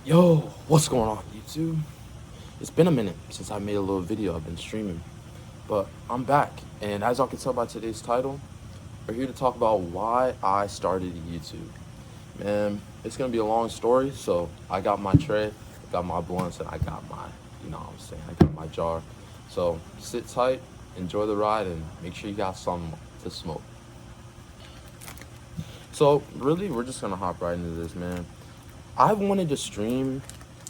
Yo, what's going on, YouTube? It's been a minute since I made a little video. I've been streaming, but I'm back. And as y'all can tell by today's title, we're here to talk about why I started YouTube. Man, it's gonna be a long story, so I got my tray, got my blunts, and I got my, you know what I'm saying, I got my jar. So sit tight, enjoy the ride, and make sure you got something to smoke. So really, we're just gonna hop right into this, man. I've wanted to stream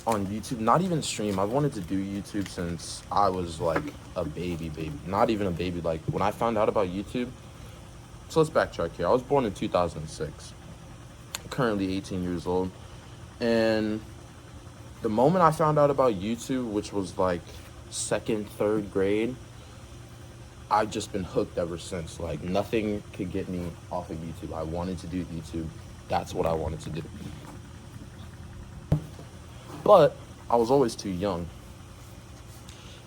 on YouTube, not even stream. I've wanted to do YouTube since I was like a baby. Not even a baby. Like when I found out about YouTube. So let's backtrack here. I was born in 2006. I'm currently 18 years old. And the moment I found out about YouTube, which was like second, third grade, I've just been hooked ever since. Like nothing could get me off of YouTube. I wanted to do YouTube. That's what I wanted to do. But I was always too young.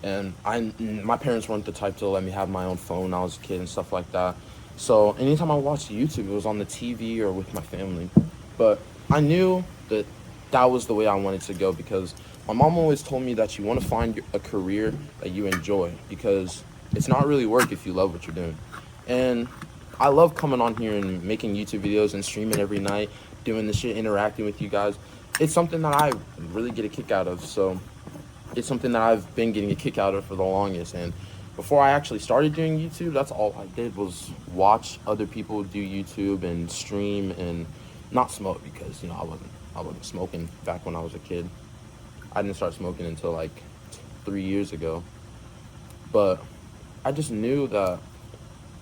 And my parents weren't the type to let me have my own phone when I was a kid and stuff like that. So anytime I watched YouTube, it was on the TV or with my family. But I knew that that was the way I wanted to go because my mom always told me that you want to find a career that you enjoy because it's not really work if you love what you're doing. And I love coming on here and making YouTube videos and streaming every night, doing this shit, interacting with you guys. It's something that I really get a kick out of. So it's something that I've been getting a kick out of for the longest. And before I actually started doing YouTube, that's all I did was watch other people do YouTube and stream and not smoke because, you know, I wasn't smoking back when I was a kid. I didn't start smoking until like 3 years ago. But I just knew that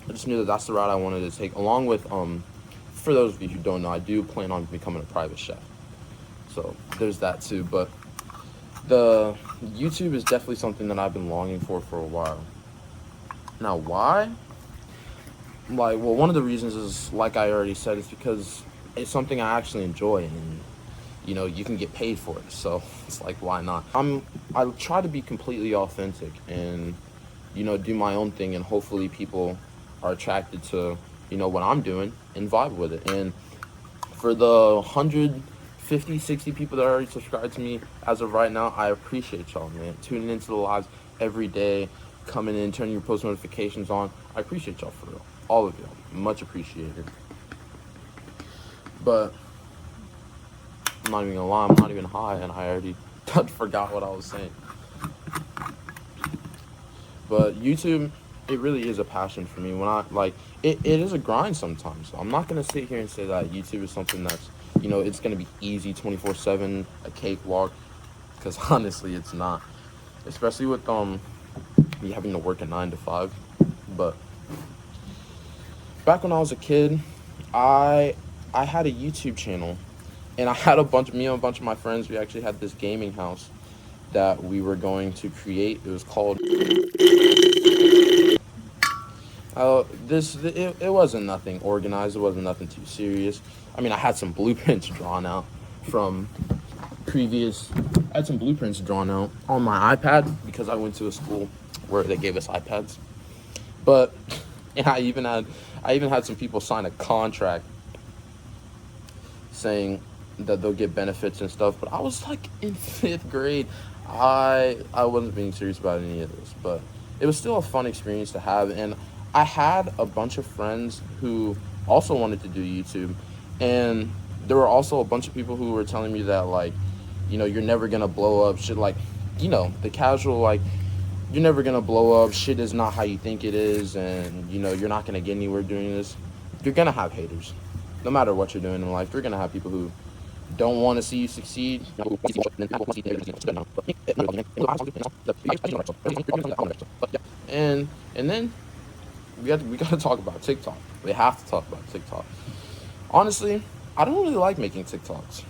that's the route I wanted to take. Along with for those of you who don't know, I do plan on becoming a private chef. So there's that too, but the YouTube is definitely something that I've been longing for a while. Now, why? Like, well, one of the reasons is, like I already said, it's because it's something I actually enjoy, and you know, you can get paid for it. So it's like, why not? I try to be completely authentic and, you know, do my own thing, and hopefully people are attracted to, you know, what I'm doing and vibe with it. And for the 150, 60 people that already subscribed to me as of right now, I appreciate y'all, man. Tuning into the lives every day, coming in, turning your post notifications on. I appreciate y'all for real. All of y'all. Much appreciated. But I'm not even gonna lie, I'm not even high, and I already forgot what I was saying. But YouTube, it really is a passion for me. When I like it is a grind sometimes. I'm not gonna sit here and say that YouTube is something that's, you know, it's gonna be easy 24/7, a cakewalk, because honestly it's not. Especially with me having to work a 9 to 5. But back when I was a kid, I had a YouTube channel, and I had me and a bunch of my friends, we actually had this gaming house that we were going to create. It was called it wasn't nothing organized. It wasn't nothing too serious. I mean, I had some blueprints drawn out from previous. I had some blueprints drawn out on my iPad because I went to a school where they gave us iPads. But and I even had some people sign a contract saying that they'll get benefits and stuff. But I was like in 5th grade. I wasn't being serious about any of this, but it was still a fun experience to have. And I had a bunch of friends who also wanted to do YouTube, and there were also a bunch of people who were telling me that, like, you know, you're never gonna blow up, shit, like, you know, the casual, like, you're never gonna blow up, shit is not how you think it is, and, you know, you're not gonna get anywhere doing this. You're gonna have haters. No matter what you're doing in life, you're gonna have people who don't want to see you succeed. And then we got to talk about TikTok. We have to talk about TikTok. Honestly, I don't really like making TikToks.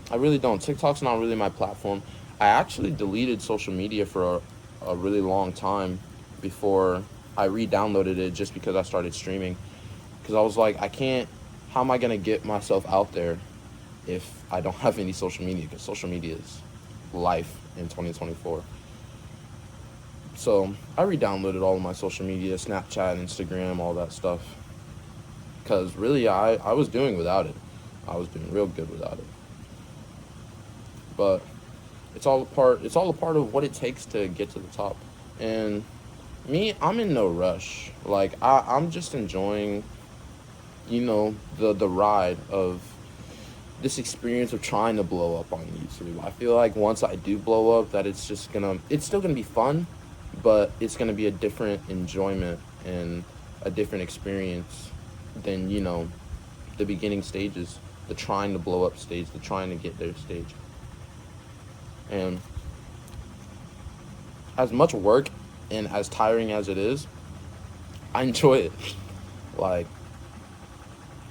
I really don't. TikTok's not really my platform. I actually deleted social media for a really long time before I re-downloaded it just because I started streaming. Because I was like, how am I going to get myself out there if I don't have any social media? Because social media is life in 2024. So I re-downloaded all of my social media, Snapchat, Instagram, all that stuff. Because really, I was doing without it. I was doing real good without it. But It's all a part of what it takes to get to the top. And me, I'm in no rush. Like I'm just enjoying, the ride of this experience of trying to blow up on YouTube. I feel like once I do blow up, that it's still gonna be fun, but it's gonna be a different enjoyment and a different experience than, the beginning stages, the trying to blow up stage, the trying to get there stage. And as much work and as tiring as it is, I enjoy it. Like,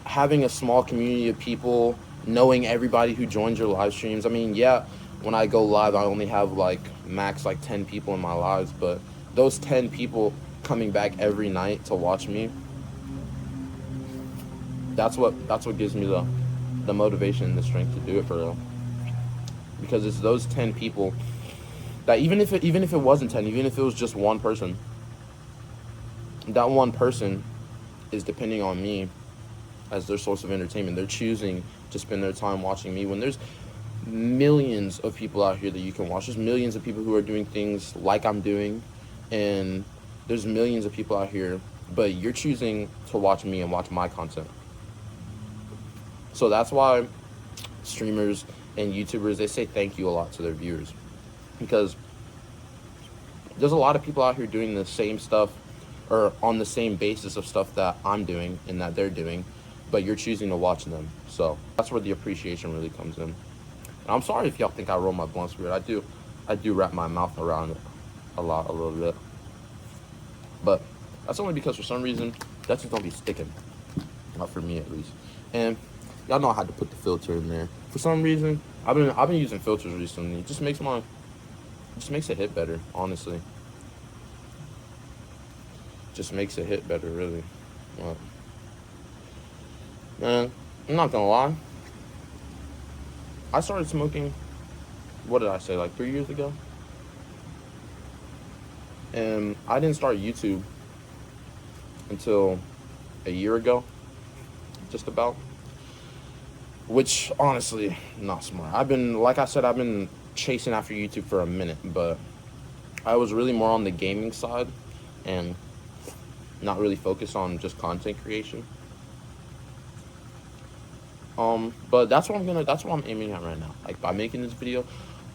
having a small community of people, knowing everybody who joins your live streams. I mean, yeah, when I go live, I only have like max like 10 people in my lives, but those 10 people coming back every night to watch me, that's what gives me the motivation and the strength to do it for real. Because it's those 10 people that even if it wasn't 10, even if it was just one person, that one person is depending on me as their source of entertainment. They're choosing to spend their time watching me when there's millions of people out here that you can watch. There's millions of people who are doing things like I'm doing, and there's millions of people out here, but you're choosing to watch me and watch my content. So that's why streamers and YouTubers, they say thank you a lot to their viewers, because there's a lot of people out here doing the same stuff or on the same basis of stuff that I'm doing and that they're doing, but you're choosing to watch them. So that's where the appreciation really comes in. And I'm sorry if y'all think I roll my blunts weird. I do wrap my mouth around it a little bit. But that's only because for some reason that just don't be sticking. Not for me at least. And y'all know I had to put the filter in there. For some reason, I've been using filters recently. It just makes it hit better, honestly. Just makes it hit better, really. Well, man, I'm not gonna lie. I started smoking, what did I say, like 3 years ago? And I didn't start YouTube until a year ago, just about. Which, honestly, not smart. Like I said, I've been chasing after YouTube for a minute, but I was really more on the gaming side and not really focused on just content creation. But that's what I'm aiming at right now. Like, by making this video,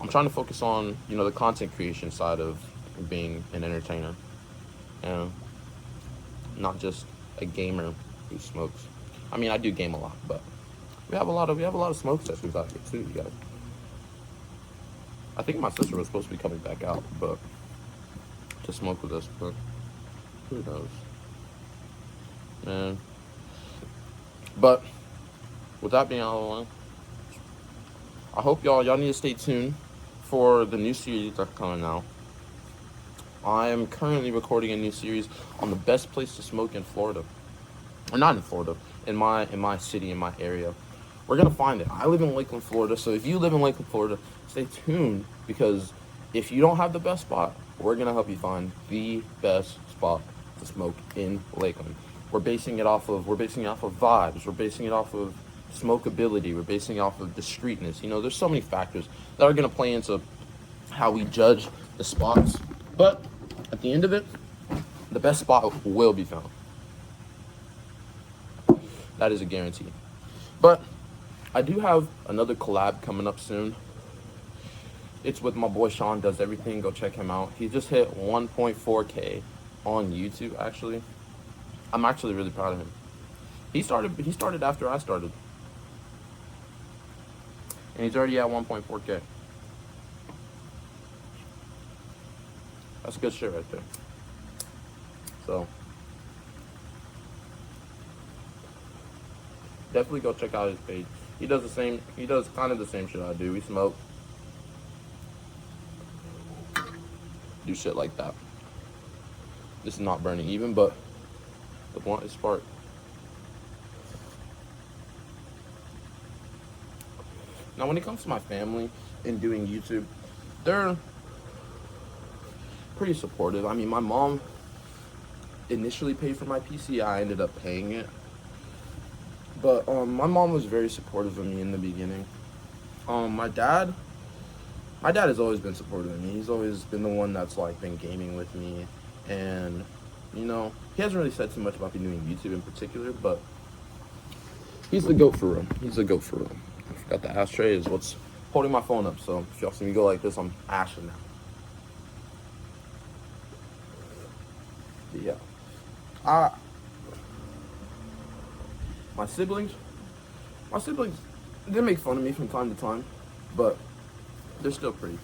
I'm trying to focus on, the content creation side of being an entertainer, and not just a gamer who smokes. I mean, I do game a lot, but we have a lot of smoke sessions out here too, you guys. I think my sister was supposed to be coming back out, but to smoke with us, but who knows, man. But with that being out of the way, I hope y'all need to stay tuned for the new series that's coming out. I am currently recording a new series on the best place to smoke in Florida. Or not in Florida, in my city, in my area. We're gonna find it. I live in Lakeland, Florida, so if you live in Lakeland, Florida, stay tuned, because if you don't have the best spot, we're gonna help you find the best spot to smoke in Lakeland. We're basing it off of vibes. We're basing it off of smokability. We're basing it off of discreetness. There's so many factors that are gonna play into how we judge the spots. But at the end of it, the best spot will be found. That is a guarantee. But I do have another collab coming up soon. It's with my boy Sean Does Everything. Go check him out. He just hit 1.4K on YouTube, actually. I'm actually really proud of him. He started after I started. And he's already at 1.4K. That's good shit right there. So definitely go check out his page. He does kind of the same shit I do. We smoke, do shit like that. This is not burning even, but the blunt is sparked. Now, when it comes to my family and doing YouTube, they're pretty supportive. I mean, my mom initially paid for my PC. I ended up paying it. But my mom was very supportive of me in the beginning. My dad, my dad has always been supportive of me. He's always been the one that's like been gaming with me, and he hasn't really said too much about me doing YouTube in particular, but he's the goat for real. He's the goat for real. I forgot the ashtray is what's holding my phone up, so if y'all see me go like this, I'm ashing now. But yeah. My siblings, they make fun of me from time to time, but they're still pretty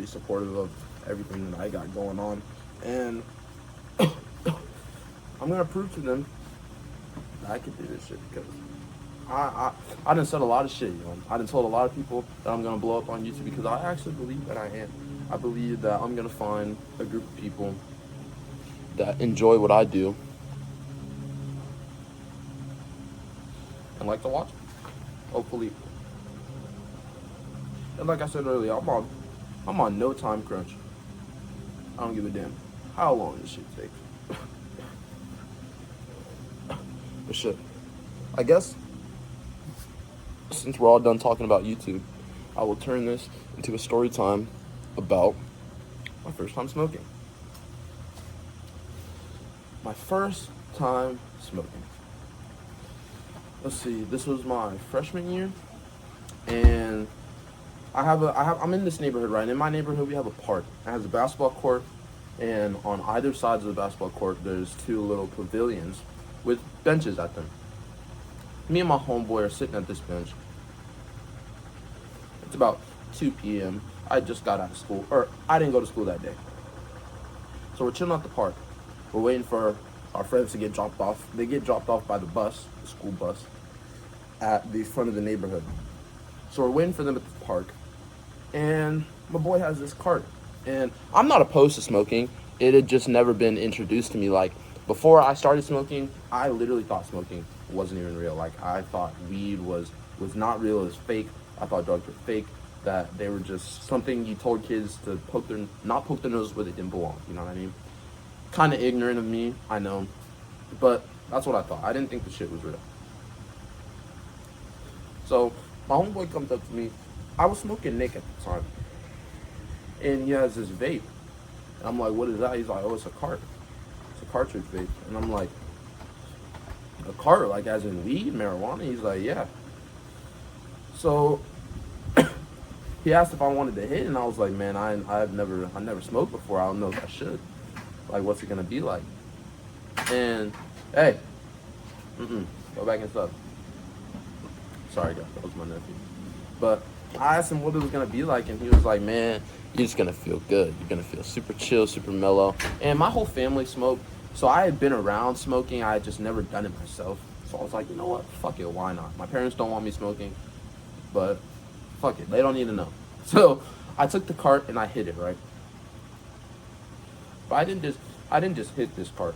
supportive of everything that I got going on, and I'm gonna prove to them that I can do this shit because I done said a lot of shit, I done told a lot of people that I'm gonna blow up on YouTube because I actually believe that I am. I believe that I'm gonna find a group of people that enjoy what I do and like to watch it. Hopefully. And like I said earlier, I'm on no time crunch. I don't give a damn how long this shit takes. But shit, I guess since we're all done talking about YouTube, I will turn this into a story time about my first time smoking. My first time smoking. Let's see, this was my freshman year, and I'm in this neighborhood, right? And in my neighborhood, we have a park. It has a basketball court, and on either sides of the basketball court, there's two little pavilions with benches at them. Me and my homeboy are sitting at this bench. It's about 2 p.m. I just got out of school, or I didn't go to school that day. So we're chilling at the park. We're waiting for our friends to get dropped off. They get dropped off by the bus, the school bus, at the front of the neighborhood. So we're waiting for them at the park, and my boy has this cart. And I'm not opposed to smoking. It had just never been introduced to me. Like, before I started smoking, I literally thought smoking wasn't even real. Like, I thought weed was not real, it was fake. I thought drugs were fake, that they were just something you told kids to not poke their nose where they didn't belong, you know what I mean? Kind of ignorant of me, I know, but that's what I thought. I didn't think the shit was real. So my homeboy comes up to me. I was smoking Nick at the time, and he has this vape. And I'm like, what is that? He's like, oh, it's a cart. It's a cartridge vape. And I'm like, a cart, like as in weed, marijuana? He's like, yeah. So he asked if I wanted to hit, and I was like, man, I never smoked before. I don't know if I should. Like, what's it gonna be like? And hey, go back inside. Sorry, guys, that was my nephew. But I asked him what it was gonna be like, and he was like, man, you're just gonna feel good. You're gonna feel super chill, super mellow. And my whole family smoked, so I had been around smoking. I had just never done it myself. So I was like, you know what? Fuck it, why not? My parents don't want me smoking, but fuck it, they don't need to know. So I took the cart and I hit it, right? But I didn't just hit this cart.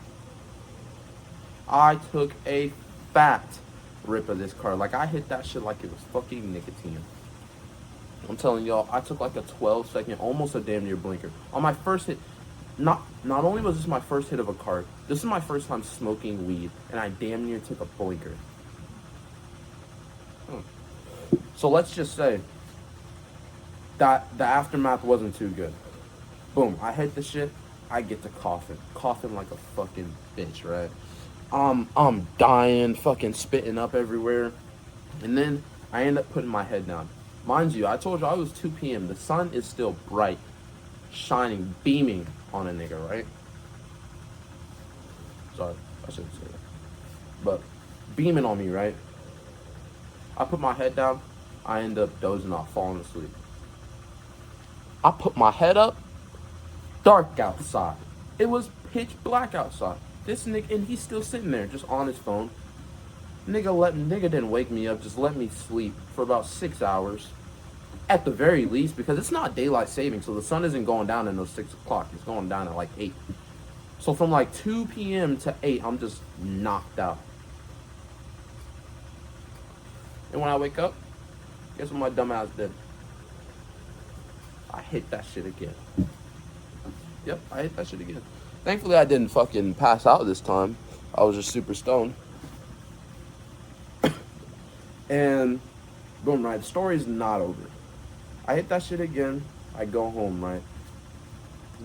I took a fat rip of this cart. Like, I hit that shit like it was fucking nicotine. I'm telling y'all, I took like a 12-second, almost a damn near blinker. On my first hit, not only was this my first hit of a cart, this is my first time smoking weed, and I damn near took a blinker. So let's just say that the aftermath wasn't too good. Boom, I hit the shit, I get to coughing like a fucking bitch, right? I'm dying, fucking spitting up everywhere. And then I end up putting my head down. Mind you, I told you I was 2 p.m. The sun is still bright, shining, beaming on a nigga, right? Sorry, I shouldn't say that. But beaming on me, right? I put my head down, I end up dozing off, falling asleep. I put my head up, dark outside. It was pitch black outside. This nigga, and he's still sitting there, just on his phone. Nigga didn't wake me up, just let me sleep for about 6 hours. At the very least, because it's not daylight saving, so the sun isn't going down at no 6 o'clock. It's going down at like 8. So from like 2 p.m. to 8, I'm just knocked out. And when I wake up, guess what my dumb ass did? I hit that shit again. Yep, I hit that shit again. Thankfully, I didn't fucking pass out this time. I was just super stoned. And boom, right, the story's not over. I hit that shit again. I go home, right?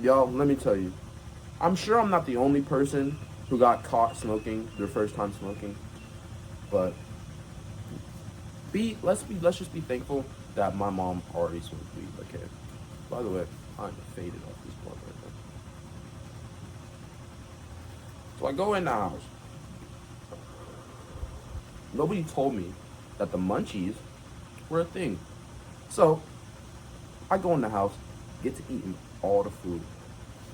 Y'all, let me tell you. I'm sure I'm not the only person who got caught smoking their first time smoking, but let's just be thankful that my mom already smoked weed. Okay. By the way, I'm faded off this blunt right now. So I go in the house. Nobody told me that the munchies were a thing. So I go in the house, get to eating all the food.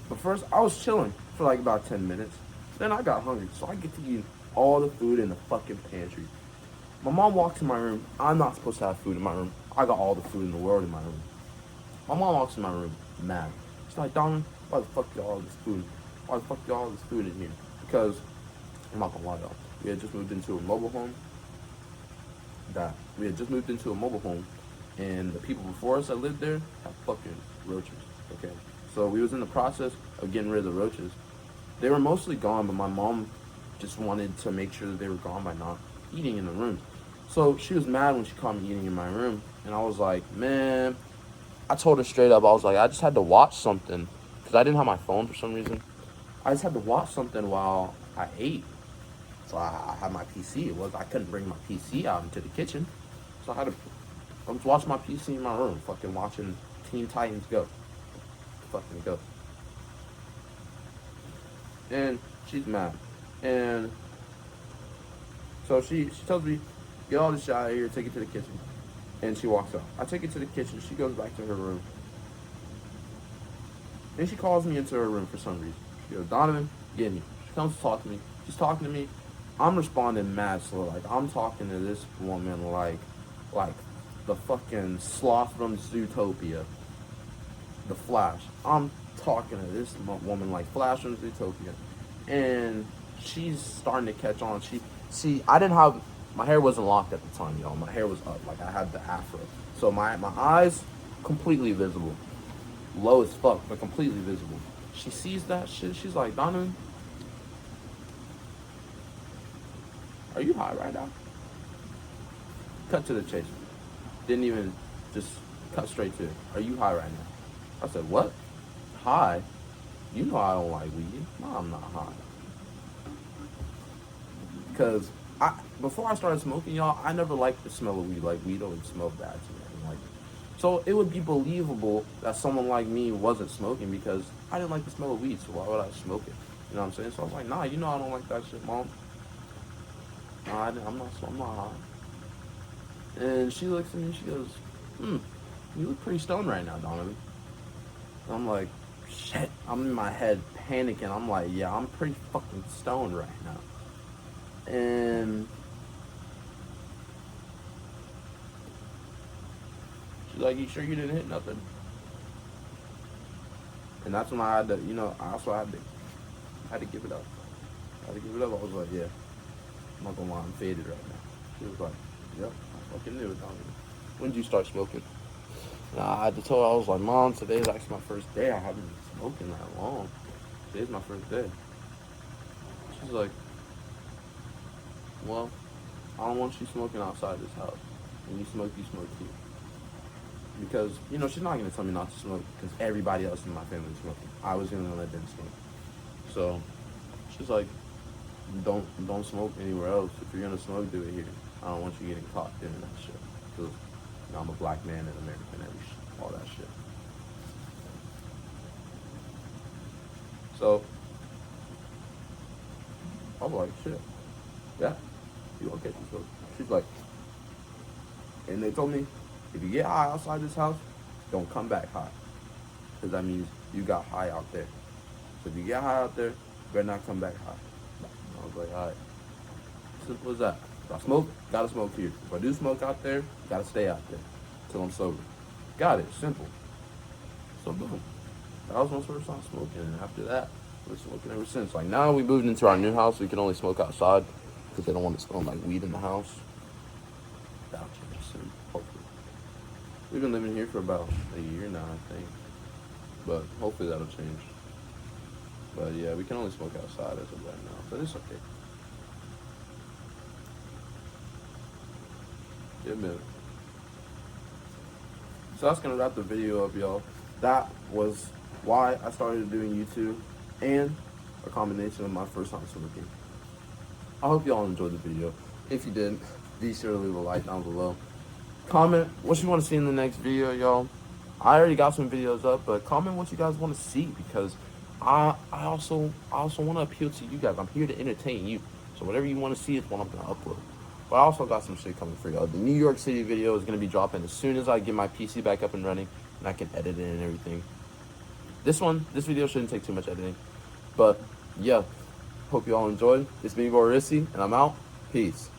But first, I was chilling for like about 10 minutes. Then I got hungry, so I get to eat all the food in the fucking pantry. My mom walks in my room. I'm not supposed to have food in my room. I got all the food in the world in my room. My mom walks in my room, mad. She's like, Donovan, why the fuck you all this food? Why the fuck you all this food in here? Because, I'm not gonna lie though, we had just moved into a mobile home. And the people before us that lived there had fucking roaches, okay? So we was in the process of getting rid of the roaches. They were mostly gone, but my mom just wanted to make sure that they were gone by not eating in the room. So she was mad when she caught me eating in my room, and I was like, man, I told her straight up, I was like, I just had to watch something, because I didn't have my phone for some reason. I just had to watch something while I ate. So I had my PC. I couldn't bring my PC out into the kitchen. So I was watching my PC in my room, fucking watching Teen Titans Go. Fucking go. And she's mad. And so she tells me, get all this shit out of here, take it to the kitchen. And she walks out. I take it to the kitchen. She goes back to her room. And she calls me into her room for some reason. She goes, Donovan, get in here. She comes to talk to me. She's talking to me. I'm responding mad slow. Like, I'm talking to this woman like the fucking sloth from Zootopia. The Flash. I'm talking to this woman like Flash from Zootopia. And she's starting to catch on. I didn't have, my hair wasn't locked at the time, y'all. My hair was up. Like, I had the afro. So my eyes, completely visible. Low as fuck, but completely visible. She sees that shit. She's like, Donovan, are you high right now? Cut to the chase. Didn't even just cut straight to it. Are you high right now? I said, what? High? You know I don't like weed. No, I'm not high. Because before I started smoking, y'all, I never liked the smell of weed. Like, weed always smelled bad to me. Like, so it would be believable that someone like me wasn't smoking because I didn't like the smell of weed, so why would I smoke it? You know what I'm saying? So I was like, nah, you know I don't like that shit, Mom. Nah, I'm not high. And she looks at me and she goes, you look pretty stoned right now, Donovan. And I'm like, shit. I'm in my head panicking. I'm like, yeah, I'm pretty fucking stoned right now. And she's like, you sure you didn't hit nothing? And that's when I had to, I had to give it up. I was like, yeah, I'm not gonna lie, I'm faded right now. She was like, yep, I fucking knew it, Donovan. When did you start smoking? I had to tell her, I was like, Mom, today's actually my first day. I haven't been smoking that long. Today's my first day. She's like, well, I don't want you smoking outside this house. When you smoke too. Because, she's not going to tell me not to smoke because everybody else in my family is smoking. I was the only one that didn't smoke. So, she's like, don't smoke anywhere else. If you're going to smoke, do it here. I don't want you getting caught doing that shit. Because I'm a black man in America and all that shit. So, I was like, shit. Yeah, you gonna catch yourself. She's like, and they told me, if you get high outside this house, don't come back high. Because that means you got high out there. So if you get high out there, you better not come back high. I was like, all right. Simple as that. If I smoke, gotta smoke here. If I do smoke out there, gotta stay out there until I'm sober. Got it. Simple. So boom. That was my first time smoking, and after that, we're smoking ever since. Like, now we moved into our new house, we can only smoke outside because they don't want to smell like weed in the house. That'll change soon, hopefully. We've been living here for about a year now, I think. But hopefully that'll change. But yeah, we can only smoke outside as of right now, but it's okay. Yeah, man. So that's gonna wrap the video up, y'all. that was why I started doing YouTube, and a combination of my first time smoking. I hope y'all enjoyed the video. If you did, be sure to leave a like down below. Comment what you want to see in the next video, y'all. I already got some videos up, but comment what you guys want to see, because I also want to appeal to you guys. I'm here to entertain you. So whatever you want to see is what I'm going to upload. But I also got some shit coming for y'all. The New York City video is going to be dropping as soon as I get my PC back up and running and I can edit it and everything. This video shouldn't take too much editing. But yeah, hope you all enjoyed. It's me, Rxftsy, and I'm out. Peace.